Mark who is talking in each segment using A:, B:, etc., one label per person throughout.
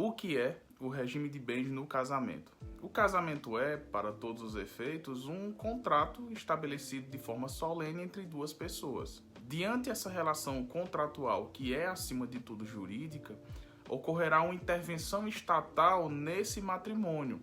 A: O que é o regime de bens no casamento? O casamento é, para todos os efeitos, um contrato estabelecido de forma solene entre duas pessoas. Diante essa relação contratual, que é acima de tudo jurídica, ocorrerá uma intervenção estatal nesse matrimônio,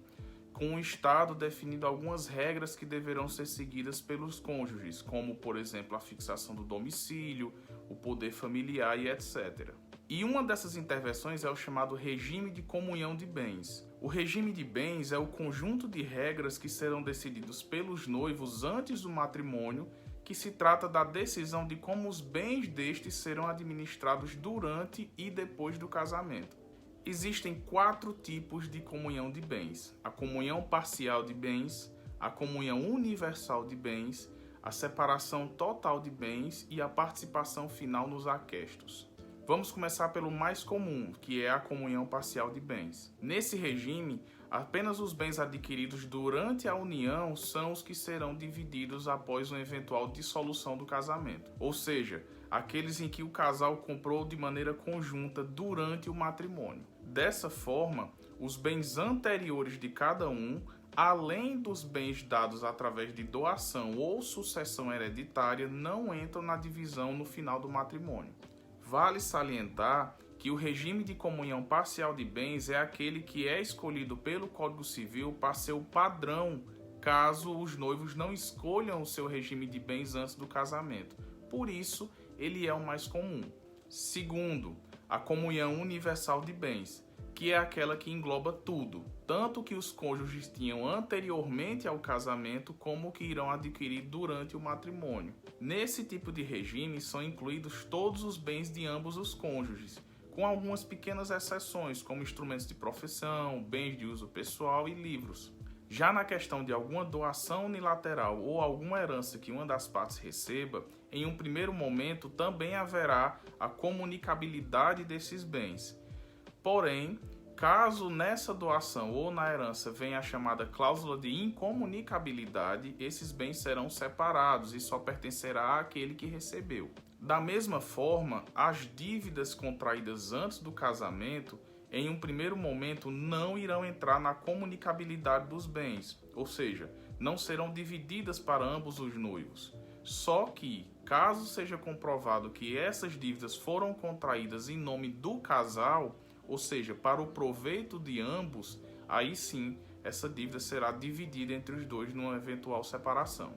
A: com o Estado definindo algumas regras que deverão ser seguidas pelos cônjuges, como, por exemplo, a fixação do domicílio, o poder familiar e etc. E uma dessas intervenções é o chamado regime de comunhão de bens. O regime de bens é o conjunto de regras que serão decididos pelos noivos antes do matrimônio, que se trata da decisão de como os bens destes serão administrados durante e depois do casamento. Existem 4 tipos de comunhão de bens: a comunhão parcial de bens, a comunhão universal de bens, a separação total de bens e a participação final nos aquestos. Vamos começar pelo mais comum, que é a comunhão parcial de bens. Nesse regime, apenas os bens adquiridos durante a união são os que serão divididos após uma eventual dissolução do casamento, ou seja, aqueles em que o casal comprou de maneira conjunta durante o matrimônio. Dessa forma, os bens anteriores de cada um, além dos bens dados através de doação ou sucessão hereditária, não entram na divisão no final do matrimônio. Vale salientar que o regime de comunhão parcial de bens é aquele que é escolhido pelo Código Civil para ser o padrão, caso os noivos não escolham o seu regime de bens antes do casamento. Por isso, ele é o mais comum. Segundo, a comunhão universal de bens, que é aquela que engloba tudo, tanto que os cônjuges tinham anteriormente ao casamento como o que irão adquirir durante o matrimônio. Nesse tipo de regime são incluídos todos os bens de ambos os cônjuges, com algumas pequenas exceções, como instrumentos de profissão, bens de uso pessoal e livros. Já na questão de alguma doação unilateral ou alguma herança que uma das partes receba, em um primeiro momento também haverá a comunicabilidade desses bens. Porém, caso nessa doação ou na herança venha a chamada cláusula de incomunicabilidade, esses bens serão separados e só pertencerá àquele que recebeu. Da mesma forma, as dívidas contraídas antes do casamento, em um primeiro momento, não irão entrar na comunicabilidade dos bens, ou seja, não serão divididas para ambos os noivos. Só que, caso seja comprovado que essas dívidas foram contraídas em nome do casal, ou seja, para o proveito de ambos, aí sim, essa dívida será dividida entre os dois numa eventual separação.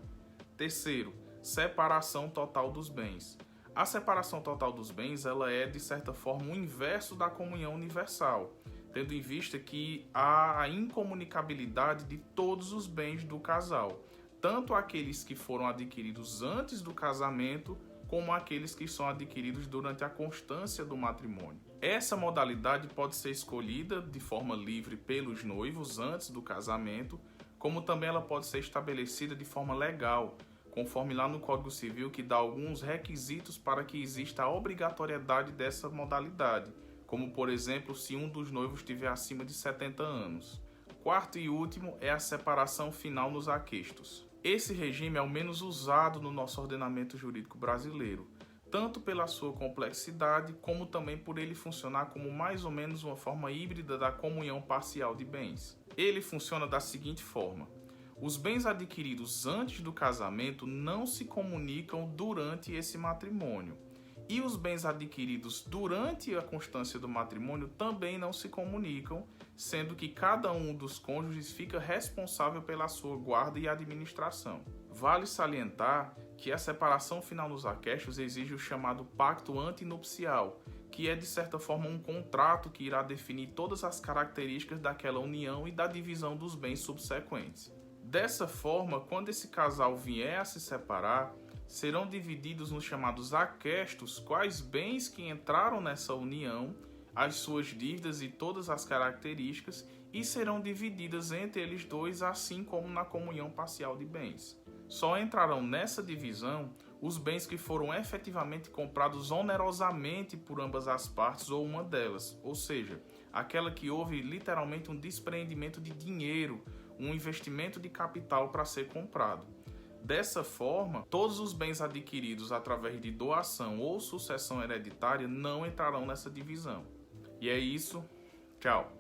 A: Terceiro, separação total dos bens. A separação total dos bens ela é, de certa forma, o inverso da comunhão universal, tendo em vista que há a incomunicabilidade de todos os bens do casal, tanto aqueles que foram adquiridos antes do casamento, como aqueles que são adquiridos durante a constância do matrimônio. Essa modalidade pode ser escolhida de forma livre pelos noivos antes do casamento, como também ela pode ser estabelecida de forma legal, conforme lá no Código Civil, que dá alguns requisitos para que exista a obrigatoriedade dessa modalidade, como por exemplo se um dos noivos estiver acima de 70 anos. Quarto e último é a separação final nos aquestos. Esse regime é o menos usado no nosso ordenamento jurídico brasileiro, tanto pela sua complexidade, como também por ele funcionar como mais ou menos uma forma híbrida da comunhão parcial de bens. Ele funciona da seguinte forma: os bens adquiridos antes do casamento não se comunicam durante esse matrimônio, e os bens adquiridos durante a constância do matrimônio também não se comunicam, sendo que cada um dos cônjuges fica responsável pela sua guarda e administração. Vale salientar que a separação final nos aquestos exige o chamado pacto antinupcial, que é de certa forma um contrato que irá definir todas as características daquela união e da divisão dos bens subsequentes. Dessa forma, quando esse casal vier a se separar, serão divididos nos chamados aquestos quais bens que entraram nessa união, as suas dívidas e todas as características, e serão divididas entre eles dois, assim como na comunhão parcial de bens. Só entrarão nessa divisão os bens que foram efetivamente comprados onerosamente por ambas as partes ou uma delas, ou seja, aquela que houve literalmente um despreendimento de dinheiro, um investimento de capital para ser comprado. Dessa forma, todos os bens adquiridos através de doação ou sucessão hereditária não entrarão nessa divisão. E é isso. Tchau!